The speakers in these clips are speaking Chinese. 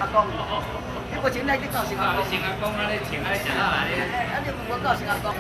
阿公，我前来去教成阿公。成阿公，你请来食啦来。你我教成阿公。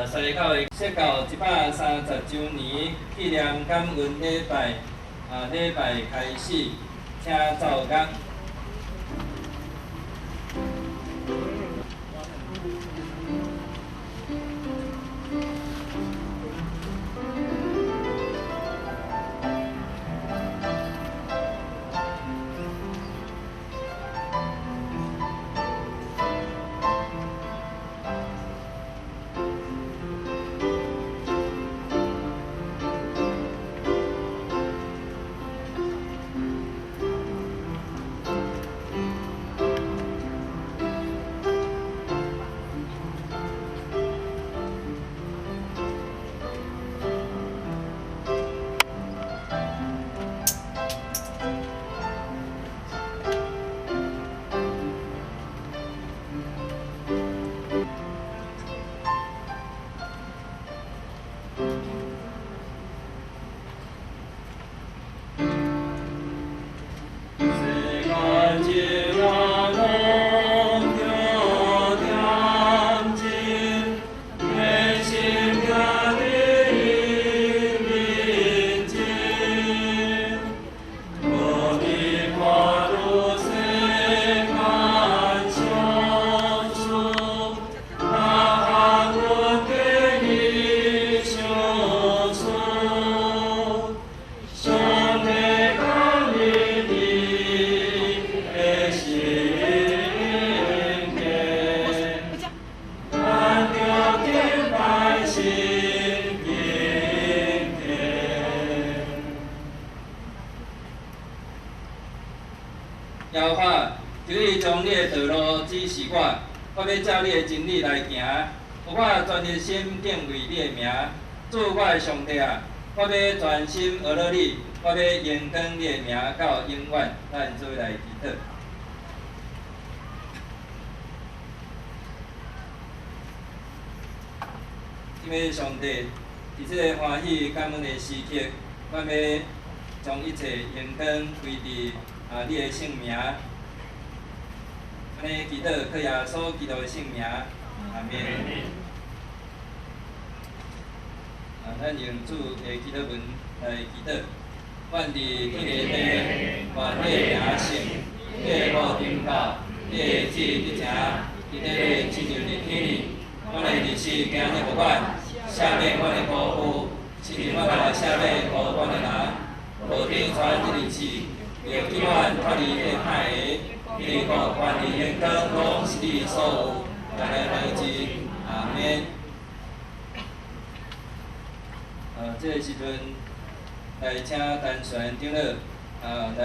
沙里口的设到130周年纪念感恩礼拜，礼拜开始，请奏乐。摇法，求你将你的道路指示我，我要照你的真理来行。有我专一心敬畏你的名，主我的上帝啊！我要全心学了你，我要延长你的名到永远。咱做来祈祷。因为上帝，伫即个欢喜感恩的时刻，我要将一切延长归伫你的圣名。安尼祈祷，靠耶稣基督的圣名，阿免。咱用主的祈祷文来祈祷。愿伫天个地，愿你名圣，你的国顶到，你的旨意成，伫地里亲像伫天里。阮的日子今日互阮，赦免阮的辜负，亲像阮来赦免辜阮的人。无顶传一日子，要救阮脱离迄歹个，因为国、权力、荣光，拢是你所有。咱来来之，阿免。这个时阵来请陈旋长老来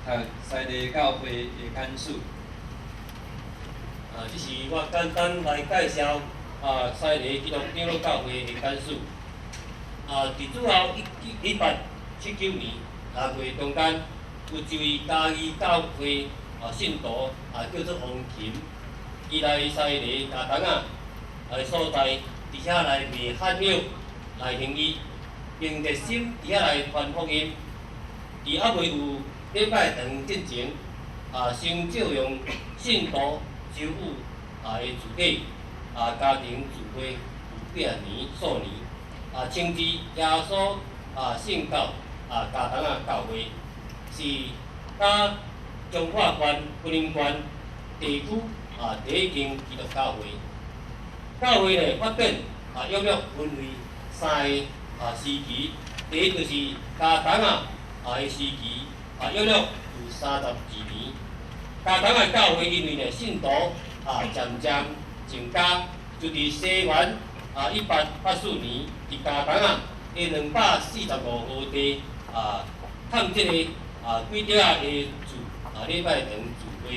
读西利教会的简述。这是我简单来介绍西利基督长老教会的简述。伫主后1879年月中间，有一位嘉义教会信徒叫做王琴，伊来西利东的所在，伫遐来卖汉药来行医，并热心伫遐来传福音。伊还未有礼拜堂进前，先借用信徒周五的主体，家庭聚会有8年数年，称之耶稣圣教家堂教会，是甲中华县云林县地区第一间基督教会。教会呢发展约略分为3个时期，第一就是加东的时期，约略有32年。加东的教会因为呢信徒渐渐增加，就伫西元1884年，伫加东的245号地探这个几条的主礼拜堂聚会。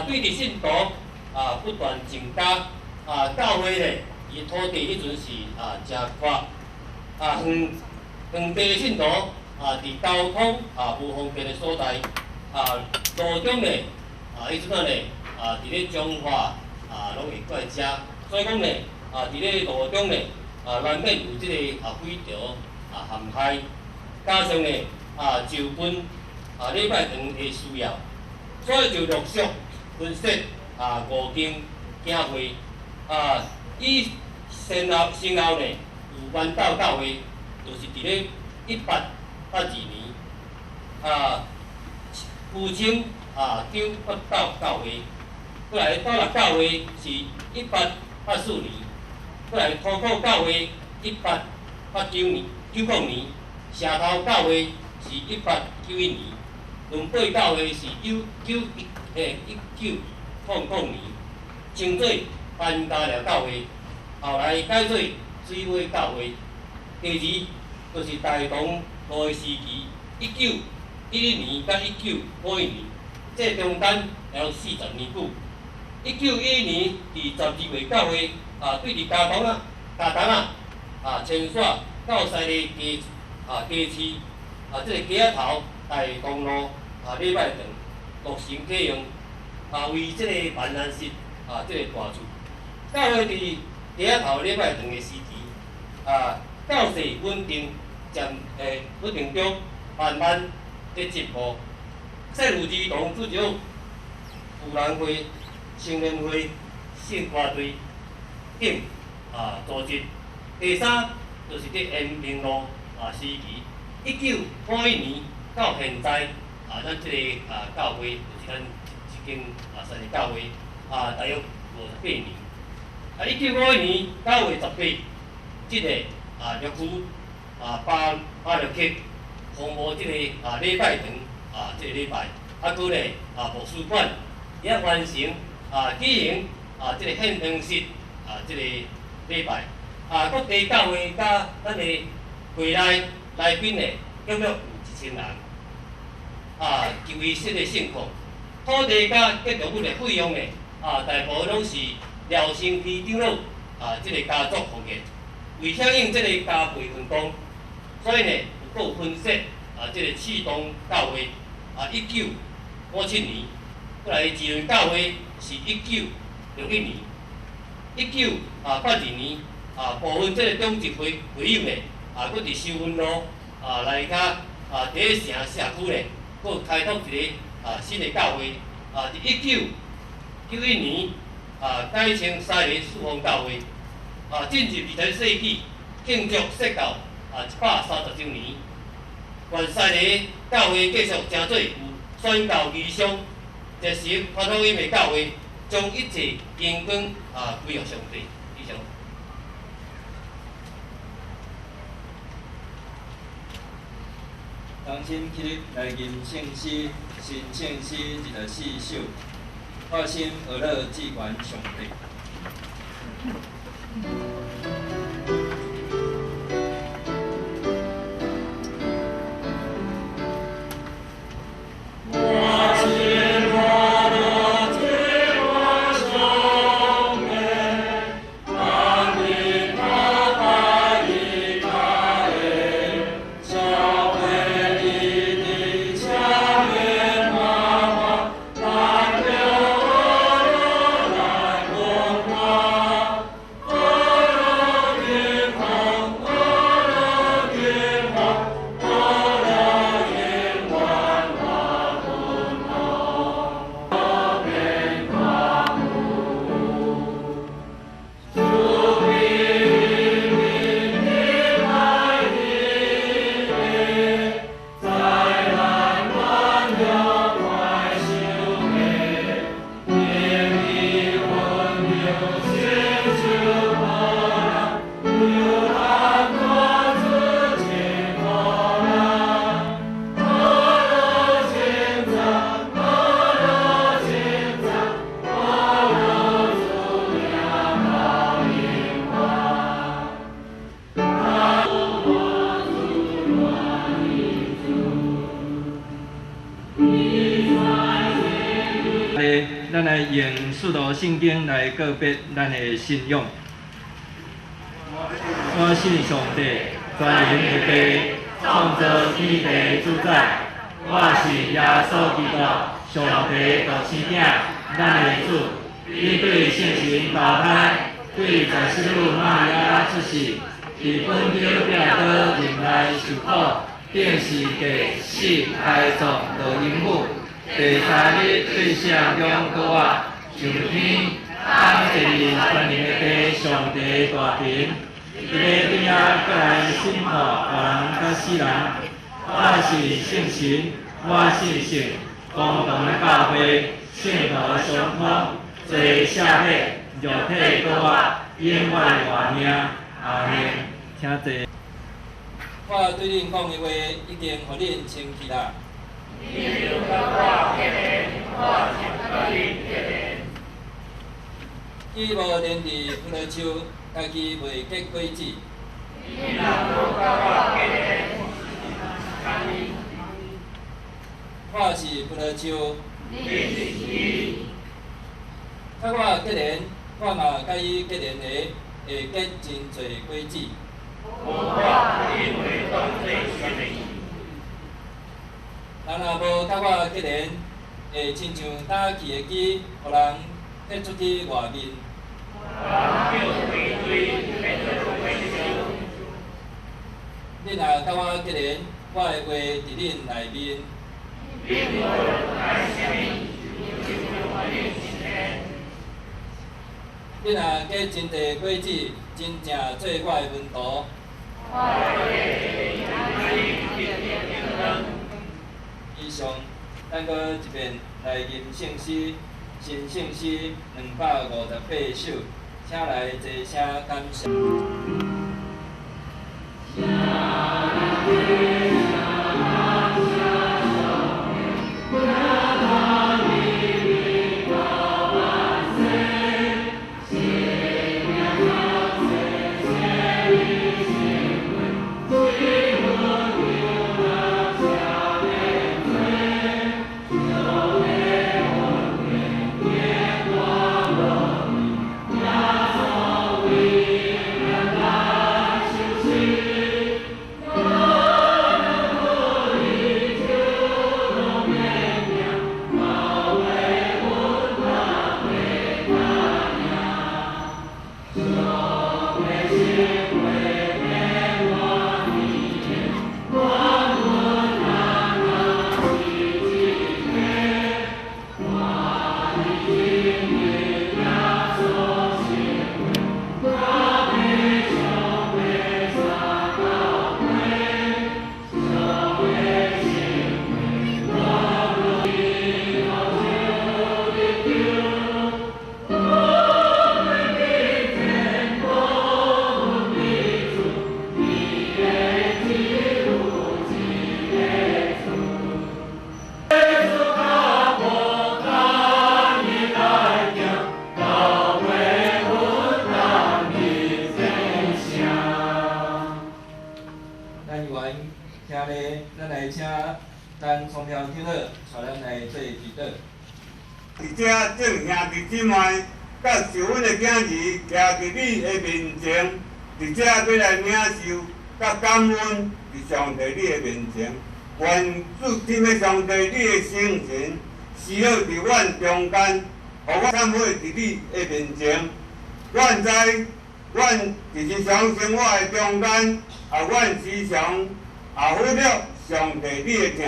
对伫信徒不断增加，教会咧伊土地迄阵是真宽，远地的信徒伫交通无方便的所在，路中咧迄阵咧伫咧彰化拢会过来遮，所以讲咧伫咧路中咧难免有即个非潮陷害，加上咧就本礼拜堂的需要，所以就陆续分设5间教会，以先后呢有原道教会，就是伫咧1882年，ful称九佛道教会，过来道立教会是1884年，过来土库教会1899年，社头教会是1891年，伦贝教会是1900年，称做班加寮教会，后来改做水尾教会。第二就是大同路的时期，1911年到1951年，这中间还有40年久。1911年伫12月教会对伫加东迁徙到西里街市这个街仔头大同路礼拜堂落成启用，为这个万安室这个大厝。教会伫街仔头礼拜堂的时期，教势稳定中，慢慢在进步。圣母儿童主要妇人会、青年会、圣歌队等组织。第三就是伫延平路时期，1981年到现在，咱即个教会就是咱一间三个教会，大约58年。1951年9月18，即个绿区巴勒克公布即个礼拜堂即个礼拜，佫咧图书馆也完成举行即个献堂式即个礼拜。各地教会甲咱的会内来宾咧，约略有1000人。就为这个情况，土地甲建筑物的费用咧，大部拢是廖生区长老即个家族负责。为响应即个加倍分工，所以呢，有分设即个启东教会1957年，过来志愿教会是1961年，1982年部分即个中级会友呢，佫伫修文路内骹第一城社区呢，佫开拓一个新的教会，伫1991年改称西里四方教会。进入20世纪，庆祝设教130周年。原西里教会继续正做有宣教异象、接受传统音乐教会，将一切荣光归予上帝。以上。当今起日来吟圣诗，新圣诗一个4首，发心而乐祭观上帝。用使徒圣经来告别咱的信仰。我信上帝，全能的父，创造天地主宰。我是耶稣基督，上帝独生子，咱的主。伊对圣神投胎，对十四女玛利亚出世，伫本丢病倒人来受苦，定是第死开创到阴府。第三日对圣中倒活，上天，当第二全能的父上帝大庭，伫个顶仔过来审判活人甲死人。我是圣神，我信圣，公同的教会，圣徒相通，做社会，肉体倒活，永远活命。阿门。请坐。我对恁讲的话已经互恁清气啦。伊无连伫葡萄树，家己袂结果子。我是葡萄树，甲我结连，我嘛甲伊结连的，会结真侪果子。人若无甲我结连，会亲像打气的机，互人踢出去外面。恁若甲我结连，我的话伫恁内面。恁若结真侪果子，真正做我的门徒。以上，咱搁一遍来吟圣诗，新圣诗258首，请来齐声感谢。咱从条听了，带咱来做祈祷。伫遮众兄弟姊妹，甲受阮的囝儿，徛伫你的面前，伫遮要来领受，甲感恩伫上帝你的面前。愿主天的上帝你的圣神，施好伫阮中间，互我忏悔伫你的面前。阮知，阮伫日常生活的中间，阮时常忽略上帝你的疼。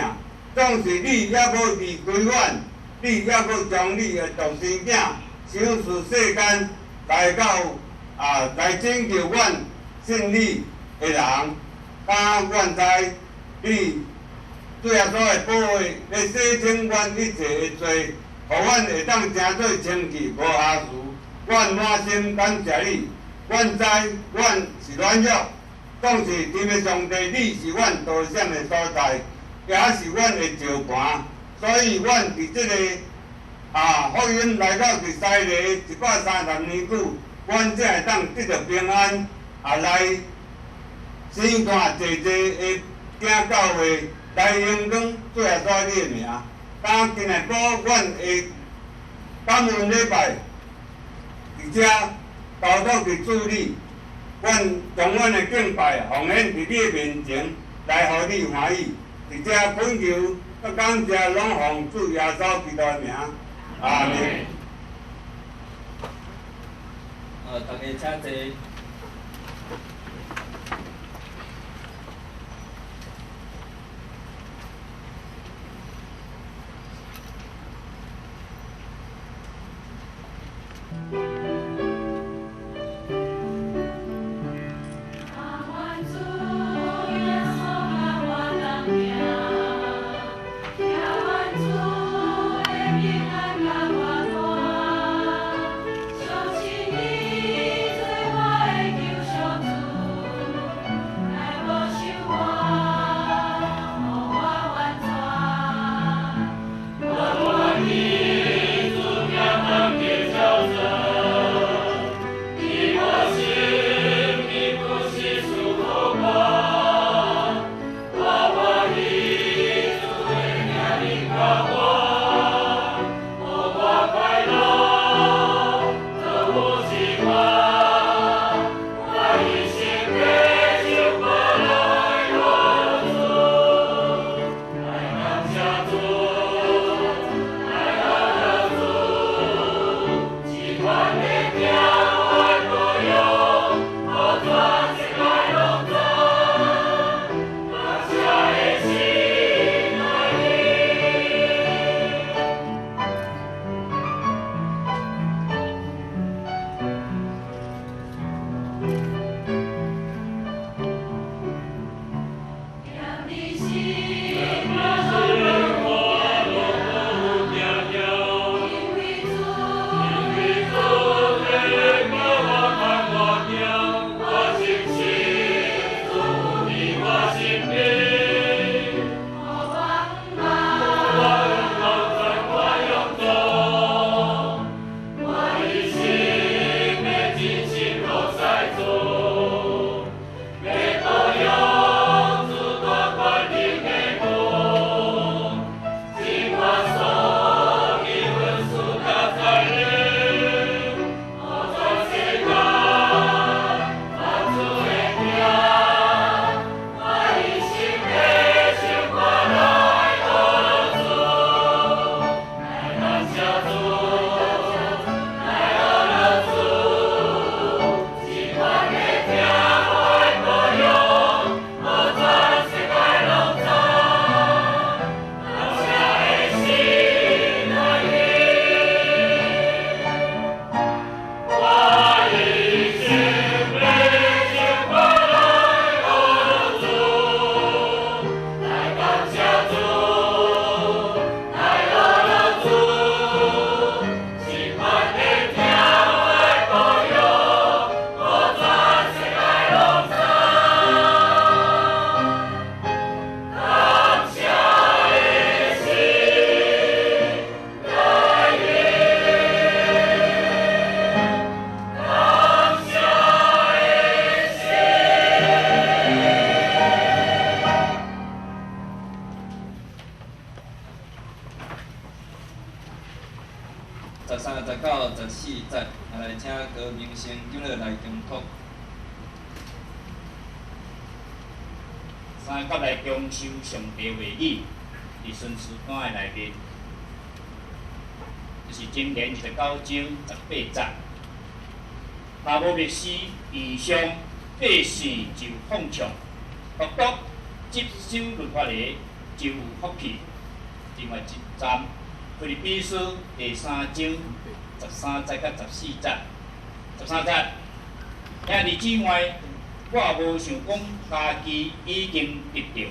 总是你也无离开阮，你也无将你的独生囝赏赐世间，来来拯救阮信你的人。敢阮知你最后所的保护，来洗清阮一切的罪，互阮会当诚做清气无瑕疵。阮满心感谢你，阮知阮是软弱，总是天的上帝，你是阮道险的所在。也是阮的石盘，所以阮伫即个福音来到第西历130年久，阮才会当得到平安，来生看济的行教会，来荣光最后所你的名。当今日宝，阮会感恩礼拜，伫遮交托伫主你，阮将阮的敬拜奉献伫你的面前，来互你欢喜。伫遮恳求，甲感谢拢奉主耶稣基督的名，阿门。大家请坐。13、19、14节，来请高明生今日来中读。三甲来恭修上帝话语，伫孙书馆的内面，就是今年19章18节。若无密师异象，百姓就放纵；独独接受律法的就有福气。另外一站，腓立比书第3章13节到14节。13节，兄弟姊妹，我无想讲家己已经得到，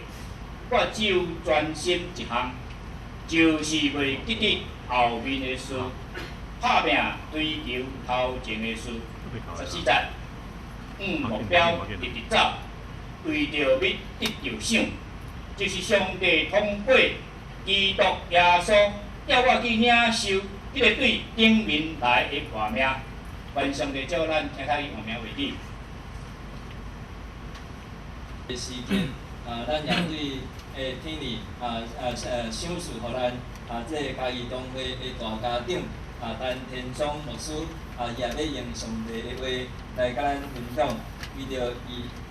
我只有专心一项，就是为得到后面的事，拍拼追求头前的事。14节，目标直直走，为着要得着赏，就是上帝通过基督耶稣，叫我去领受迄个对顶面来的活命。愿上帝照咱听他的活命为例。的时间，咱也对天理赏赐，互咱这个家己当会的大家长，陈天松牧师也要用上帝的话来甲咱分享，为着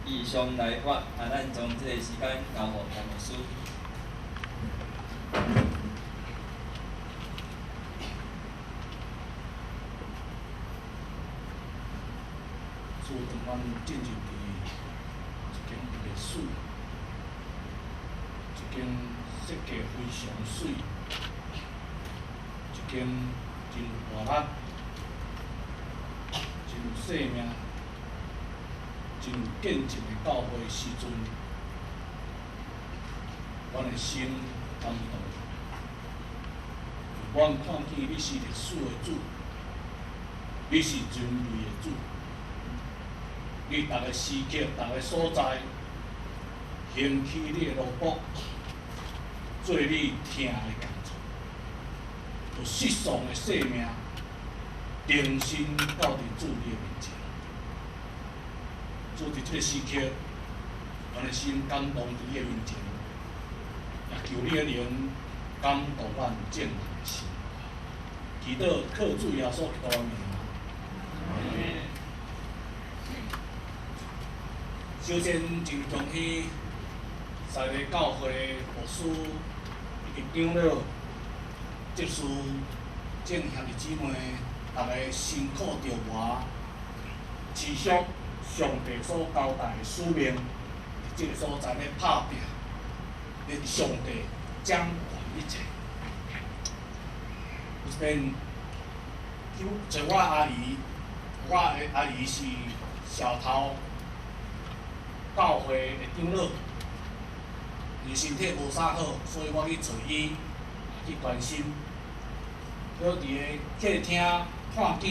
以上来发咱将这个时间交互陈牧师。主同阮进入伫一间历史，一间设计非常水，一间真有活力、真有生命、真有见证的教会时阵，阮的心感动。阮看见你是历史的主，你是人类的主。你逐个时刻、逐个所在，兴起你的萝卜，做你听的工作，有世上的生命，定心到伫主你的面前。主伫即个时刻，阮的心感动伫你的面前，也求你的灵感动咱正人的心。祈祷靠主耶稣基督的名。首先，真恭喜西内教会牧师以及长老、执事、众兄弟姊妹，大家辛苦着活，持续上帝所交代的使命，伫即个所在咧拍拼，咧上帝掌管一切。有一边，找我阿姨，我的阿姨是小头。教会的长老，伊身体无啥好，所以我去找伊去关心。搁伫个客厅看见，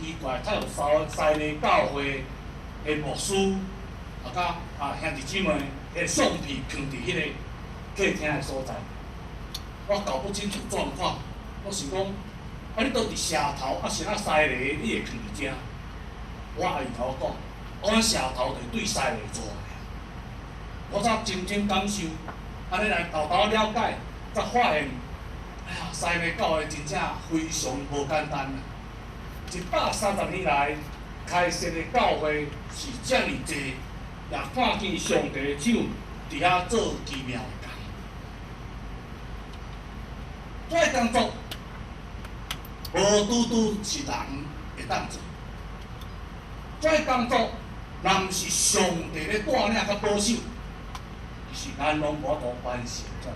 奇怪，他有西内教会的牧师，甲兄弟姊妹的相片放伫迄个客厅的所在。我搞不清楚状况，我想讲，你倒伫社头，是西内你会放伫遮？我阿姨甲我讲。阮社头就对西内做的，我才真正感受，安尼来豆豆了解，才发现，哎呀，西内教会真正非常无简单啊！130年来开设的教会是遮尔济，也看见上帝的手伫遐做奇妙的工。这个工作无拄拄是人会当做，这个工作。若毋是上帝咧带领甲保守，是咱拢无法度完成这个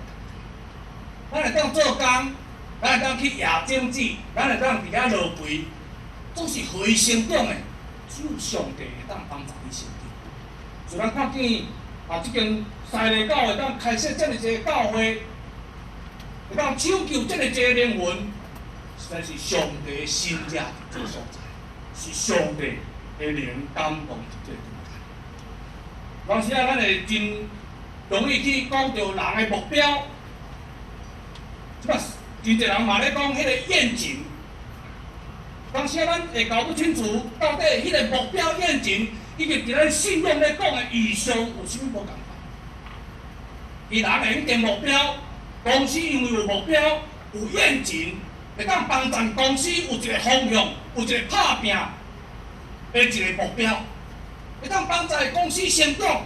工作。咱会当做工，咱会当去夜政治，咱会当伫遐落肥，总是会成长的。只有上帝会当帮助你成长。所以咱看见即间西内教会当开设遮尔济教会，会当拯救遮尔济灵魂，实在是上帝的心意伫这所在，是上帝。的灵感动伫这个地方，有时咱会真容易去讲到人的目标，即摆真侪人嘛咧讲迄个愿景，有时咱会搞不清楚到底迄个目标愿景，以及伫咱信仰咧讲的意向有啥物无共款。伊人会定目标，公司因为有目标、有愿景，会当帮助公司有一个方向、有一个拍拼。的一个目标，会当帮助公司成长，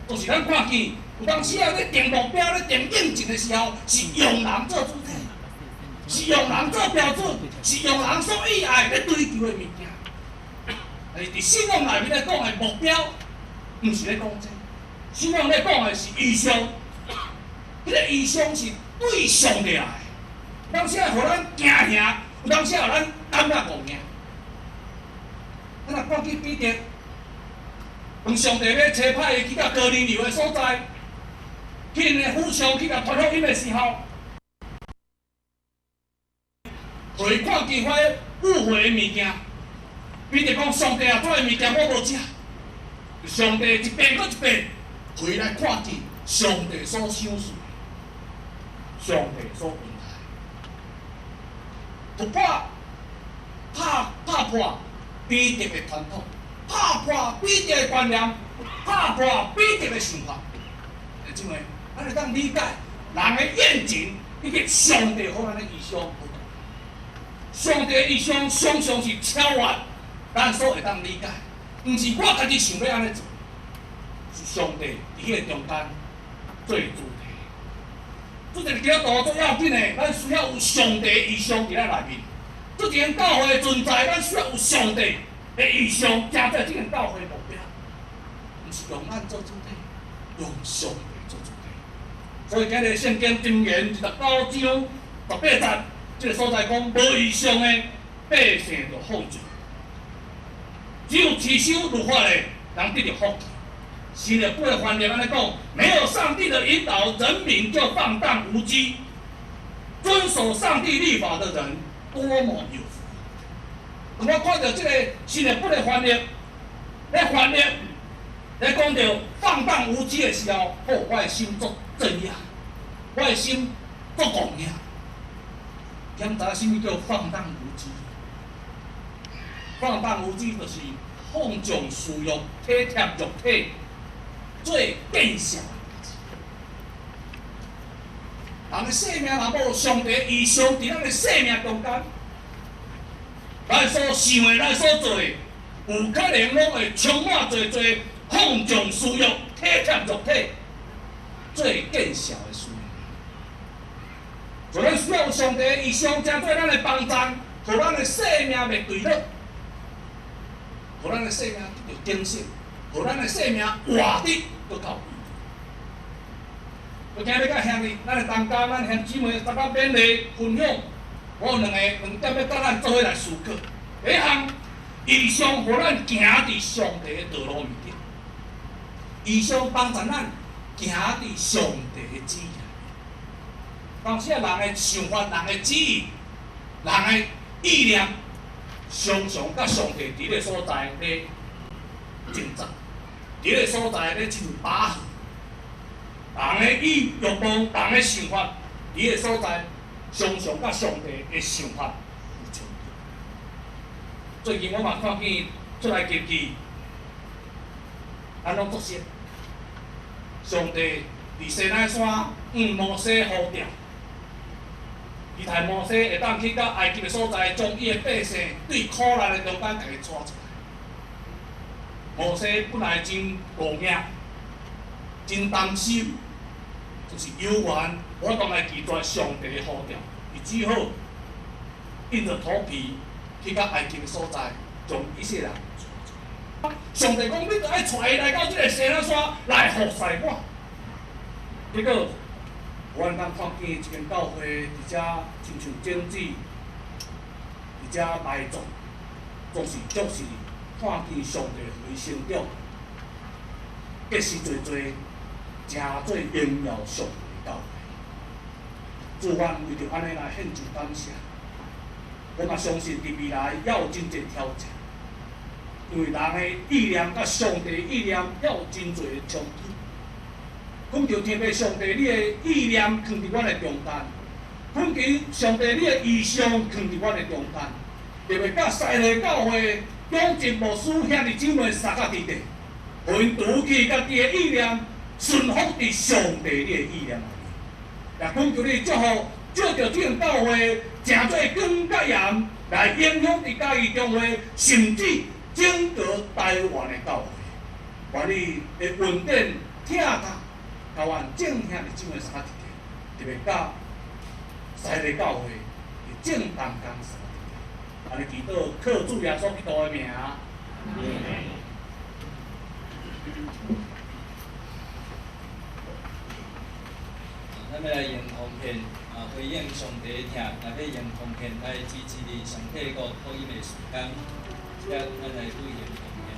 就是咱看见有当时啊，咧定目标、咧定愿景的时候，是用人做主体，是用人做标准，是用人所喜爱咧追求的物件。但是伫信仰内面咧讲的目标，毋是咧讲这，信仰咧讲的是意向，迄个意向是对上帝来的，有当时啊，互咱行行，有当时啊，互咱感觉误行。咱若看见彼得，当上帝要差派伊去到哥尼流的所在，去因的府上去甲传福音的时候，互伊看见迄误会的物件，彼得讲：上帝啊，这个物件我无食。上帝一遍搁一遍，互伊来看见上帝所想事，上帝所安排，突破、拍破。彼得的传统，拍破彼得的观念，拍破彼得的想法。姊妹，咱会当理解人的愿景以及上帝给咱的意向不同。上帝意向常常是超越咱所会当理解，毋是我家己想要安尼做，是上帝伫迄个中间做主体。做一个基督徒最要紧的，咱需要有上帝的意向伫咱内面。做一间教会的存在，咱需要有上帝的意向加在这间教会的目标，毋是用咱做主体，用上帝做主体。所以今日圣经箴言29章18节，这个所在讲无意向的百姓就放逐，只有持守律法的人得到福气。新的8个翻译安尼讲，没有上帝的引导，人民就放荡无羁；遵守上帝律法的人，多么有福！我看到这个新的8个翻译，咧讲到放荡无羁的时候，我的心作震讶，我的心作狂呀！检查什么叫放荡无羁？放荡无羁就是放纵私欲、体贴肉体。最变小的代志，人的生命若无上帝意向伫咱的生命中间，咱所想的、咱所做的，有可能拢会充满侪放纵私欲、体贴肉体、最变小的需要。所以咱需要上帝的意向，才做咱的帮助，互咱的生命袂对落，互咱的生命得到警醒，互咱的生命活得。都到位。我今日甲兄弟，咱的同家，咱兄姊妹大家勉励分享。我有两点要甲咱做伙来思考。第一项，意向互咱行伫上帝的道路面顶，意向帮助咱行伫上帝的旨意。当时人的想法、人的旨意、人的意念，常常甲上帝伫个所在咧争执。伫个所在咧进入把握，人的欲望、人的想法，伫个所在常常甲上帝的想法有冲突。最近我嘛看见出来记记，咱拢作诗，上帝伫西奈山摩西呼召，伊待摩西会当去到埃及的所在，将伊的百姓对苦难的中间，家己抓出来。摩西本来真无影，真担心，就是犹原我当来拒绝上帝的呼召，伊只好硬着头皮去到埃及的所在，将以色列人抓出来。上帝讲：“你着爱带伊来到这个西奈山来服侍我。”结果，我当看见一间教会，伫遮亲像政治，伫遮卖作，总是足是。看见上帝为成长，结识侪真做荣耀上帝的教会。自愿为着安尼来献上感谢，我嘛相信伫未来还有真侪挑战，因为人的意念甲上帝的意念还有真侪的冲突。阮就特别上帝你的意念放伫阮的中间，阮求上帝你的意向放伫阮的中间，特别甲西内教会。养进牧师兄弟姊妹三个弟弟，互因除去家己的意念，顺服伫上帝你的意念内面。也恳求你祝福，借着这种教会，诚做光甲盐来影响伫嘉义中会，甚至整个台湾的教会。愿你会稳定听他，甲阮正兄弟姊妹三个弟弟，特别甲西内教会的正当工三个弟弟。安尼祈祷，靠主耶稣基督的名。咱要来用奉献回应上帝的听，也要用奉献来支持你上帝国福音的时间。咱来回应奉献。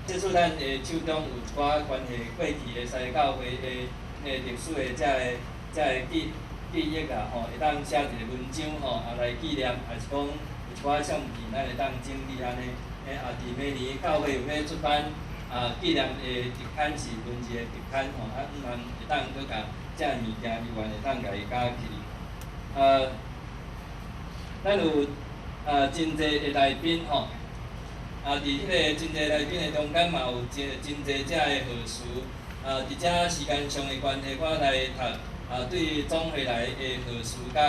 接触咱手中有一寡关系过去的西教会的历史的遮个记忆啊，吼，会当写一个文章吼，来纪念，也是讲有一寡相片，咱会当整理安尼。伫明年教会有要出版纪念的特刊是文字的特刊吼，毋通会当搁甲遮物件有缘会当甲伊加起。咱有真侪的来宾吼。伫迄个真侪来宾的中间嘛，有真侪遮的学士。伫遮时间上的关系，我来读对总会来的学士，甲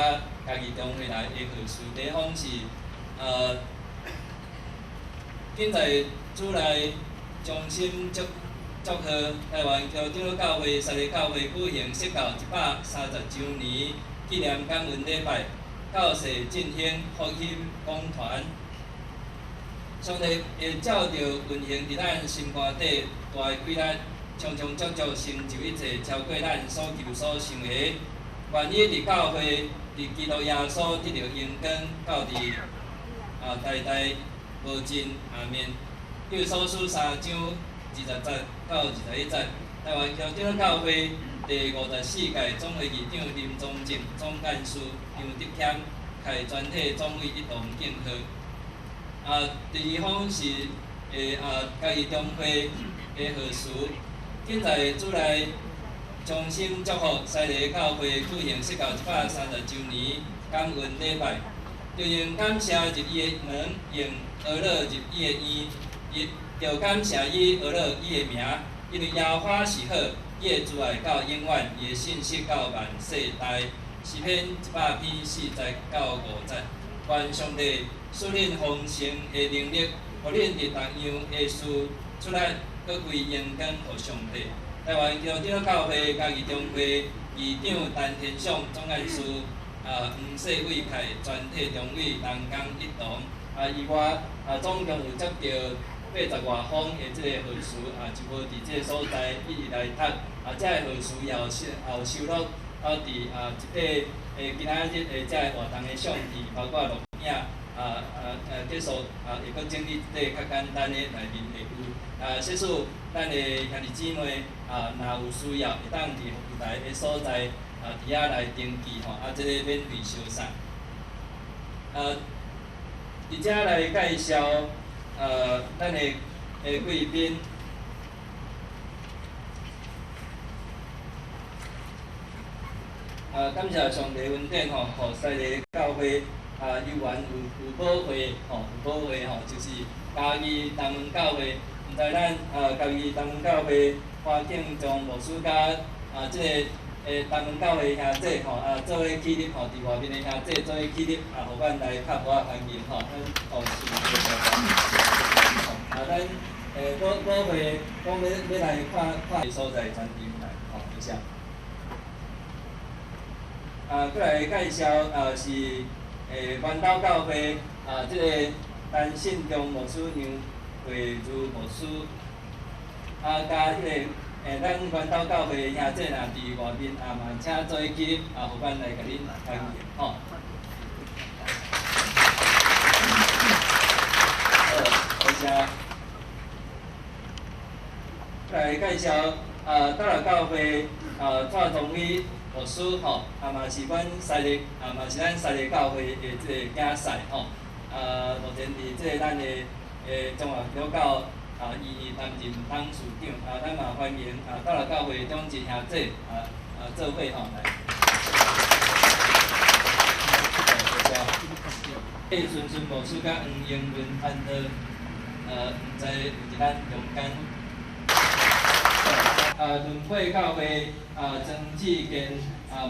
家己中会来的学士，第一方是今在主来衷心祝贺台湾基督长老教会沙犁教会举行释教130周年纪念感恩礼拜，教士振兴福音讲团。上帝会照着运行伫咱心肝底大的规律，长长足足成就一切，超过咱所求所想的。愿意伫教会，伫基督耶稣得到荣光，到伫代代无尽。阿面。以所书3章20节到21节，台湾基督长老教会第54届总会议长林宗正总干事杨德谦开全体总会一同敬贺。第二方是家己中会的学士，今在主来衷心祝福沙犁教会举行释教130周年感恩礼拜，就用感谢入伊的门，用俄勒入伊的衣，亦着感谢伊俄勒伊的名，因为耶和华是好，伊的慈爱到永远，伊的信息到万世代。诗篇100篇4节到5节，愿上帝赐恁丰盛的能力，互恁伫逐样的事出来，搁归荣光互上帝。台湾基督长老教会家己中会议长陈天祥总干事黄世伟开全体中委同工一同。以外总共有接到80外封的即个学士就无伫即个所在一直来读遮个学士也有收录伫一块今仔日的遮个活动的相片，包括录影结束会阁整理即个较简单的内面会有细数咱的兄弟姊妹若有需要，会当伫服务台的所在伫遐来登记吼，即个免费烧送。伫遮来介绍咱的贵宾。感谢上帝恩典吼，互沙犁教会有缘有保会吼，有保会吼，就是嘉义东门教会。毋知咱嘉义东门教会花景庄牧师甲即个东门教会兄弟吼做伙起立吼，伫外面的兄弟做伙起立互阮来拍鼓欢迎吼，咱是咱保会讲要来看所在专场来吼，多谢。过来介绍是关岛教会即个陈信忠牧师杨惠如牧师加迄个咱关岛教会兄弟若伫外面嘛请做起立互阮来甲恁欢迎吼。多谢。过来介绍大陆教会蔡宗理牧师吼，嘛是阮沙犁嘛是咱沙犁教会的即个竞赛吼。目前伫即个咱的中华基督教伊担任董事长咱嘛欢迎大陆教会中一兄弟做伙吼来。顺顺牧师甲黄英伦安德毋知有一咱中间。轮会教会曾志健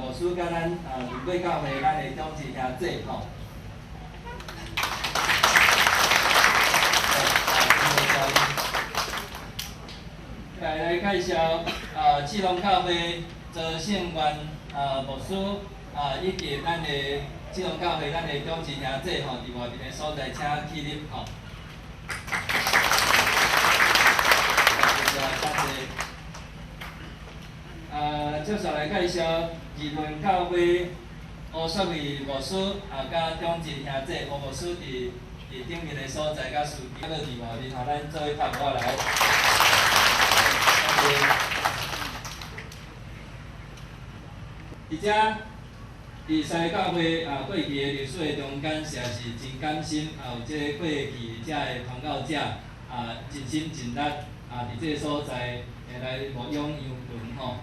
牧师甲咱轮会教会咱的中一兄弟吼。来介绍启隆教会周胜元牧师以及咱的启隆教会咱的中一兄弟吼，伫外面的所在请起立吼。接下来介绍二轮教会乌雪义牧师甲中一兄弟吴牧师伫伫顶面的所在甲司机，还佫伫外面，吼，咱做伙拍过来。伫遮，伫西教会过去的历史的中间，实在是真感心，有即个过去遮的传教者尽心尽力伫即个所在来牧养羊群吼。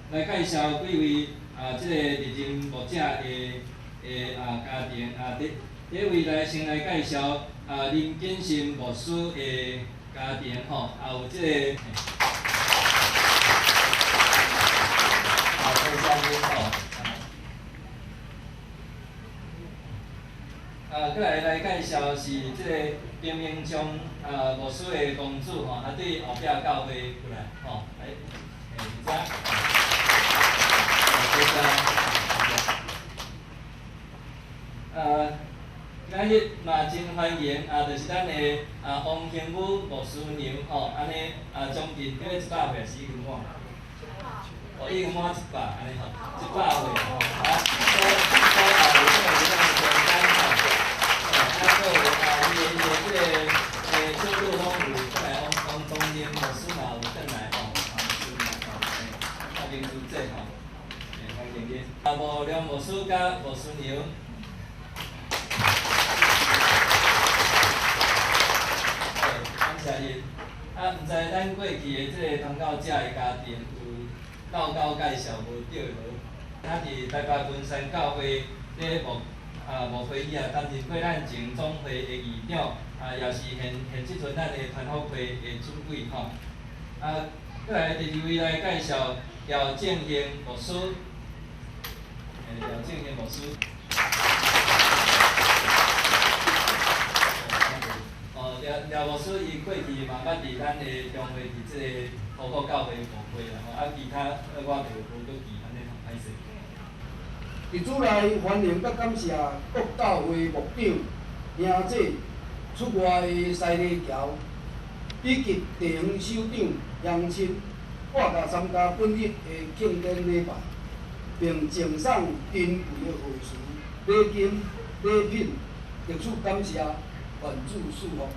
来介绍几位即个历任牧者的家庭第一位先来介绍林建新牧师的家庭吼，也有即个周小姐吼。过来介绍是即个平明乡牧师的公主吼，对后壁教会过来吼，来，遮。今日嘛真欢迎就是咱的王兴武牧师娘吼，安尼将近叫100岁是已经满，已经满100安尼吼，100岁吼，伊的即个收入丰富，过来王东林牧师嘛有转来吼，明主席吼，欢迎你。无良牧师甲牧师娘。感谢因。毋知咱过去的即个传教者的家庭有介绍无对无？伫台北文山教会咧牧会议担任过咱前总会的议长，也是现即阵咱的团福会的主委吼。过来第二位来介绍廖正兴牧师，廖正兴牧师。廖牧师伊过去嘛捌伫咱的中会伫即个土福教会牧会啦吼，其他我就无搁记安尼吼，歹势。伫主内欢迎甲感谢各教会牧长、兄姐出外的西礼桥，以及地方首长、乡亲，我甲参加本日的庆典礼拜，并赠送珍贵的会书、礼金、礼品，特殊感谢愿主赐福。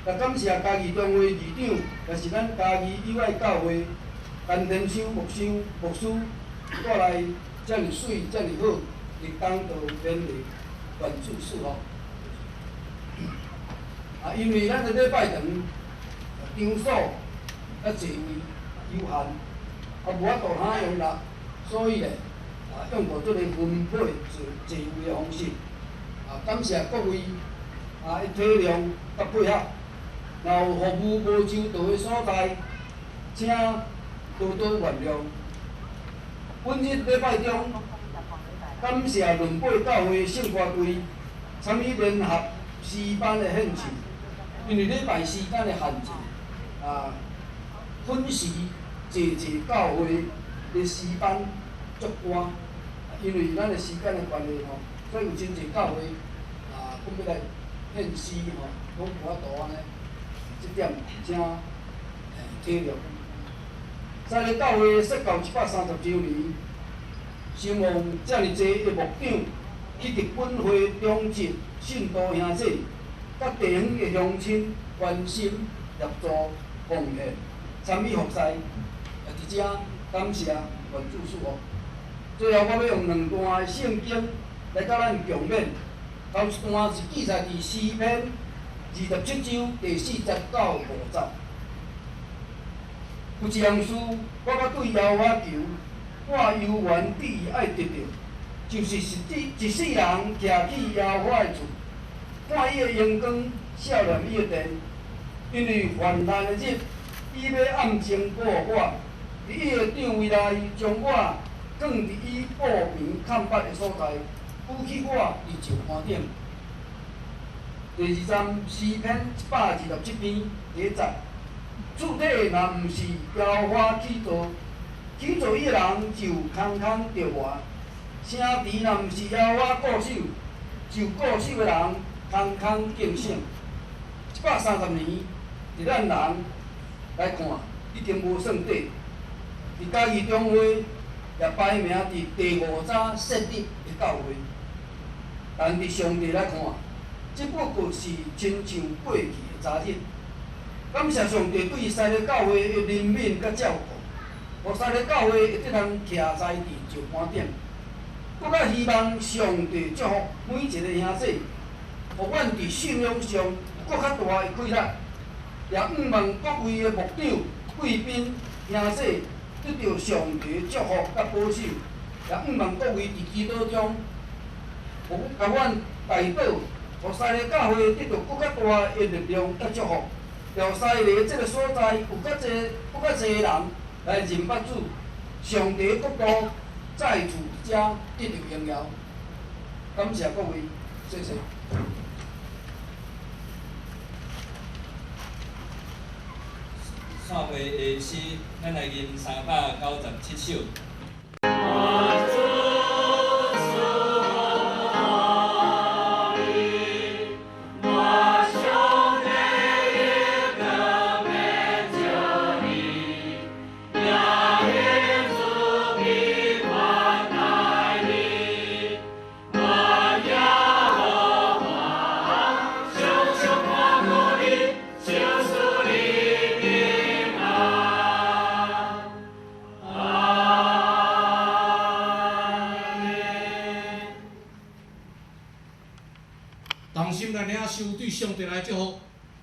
也感谢嘉义中会议长，也是咱嘉义以外教会陈天修牧师带来遮尔水、遮尔好，日当道勉励，愿主赐福。因为咱的礼拜堂场所座位有限，无法度通用啦，所以咧用无即个分配座位的方式。感谢各位的体谅甲配合。若有服务无周到的所在，请多多原谅。本日礼拜中，感谢伦北教会圣歌队参与联合诗班的献唱，因为礼拜时间的限制，粉时济教会的诗班作歌，因为咱的时间的关系吼，所以有真济教会要来献诗吼，拢无法度安尼。这点请体谅。西礼教会设教130周年，希望遮尔济的牧长以及本会中职、信徒兄姐，甲地方的乡亲关心、协助、奉献、参与服侍，伫遮感谢愿主赐福。最后，我要用2段的圣经来甲咱共勉。头一段是记载伫诗篇27章第40到50节。有一样事，我捌对耶和华求，我犹原旨意爱得到，就是一世人徛起耶和华的厝，看伊的阳光，少念伊的殿，因为患难的日，伊要暗中保护我，伫伊的帐位内将我放伫伊布平看捌的所在，扶起我伫石岸顶。第2站诗篇127篇第1节。主体若毋是耶和华起造，起造伊的人就空空着活；城池若毋是耶和华固守，就固守的人空空敬省。130年，伫咱人来看，已经无算短。伫嘉义中会也排名伫第5早设立的教会，但伫上帝来看，只不过是亲像过去的早日。感谢上帝对西个教会的怜悯甲照顾，互西个教会会得通徛在地石盘顶。我较希望上帝祝福每一个兄弟，互阮伫信仰上有搁较大的快乐，也毋望各位的牧长、贵宾、兄弟得到上帝的祝福甲保守，也毋望各位伫基督中，甲阮带导，互西个教会得到搁较大的力量甲祝福，让西个即个所在有搁较侪人来认捌主，上帝的国度再次伫遮得到荣耀。感谢各位，谢谢。散会下时，咱来吟397首。同心来领受对上帝来祝福，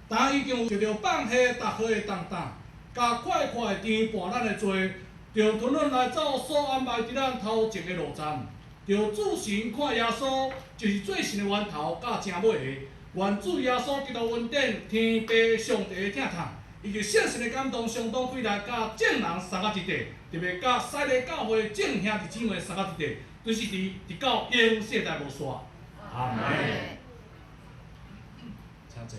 但已经有着放下逐伙的重担，甲快快的填补咱的罪，着吞忍来走所安排伫咱头前的路站，着主神看耶稣就是最神的源头，甲正尾的。愿主耶稣基督恩典、天父上帝的疼痛，以及圣神的感动，相当快来甲众人三合一体，特别甲西个教会众兄弟姊妹三合一体，就是直到永世代无煞。阿门。请坐。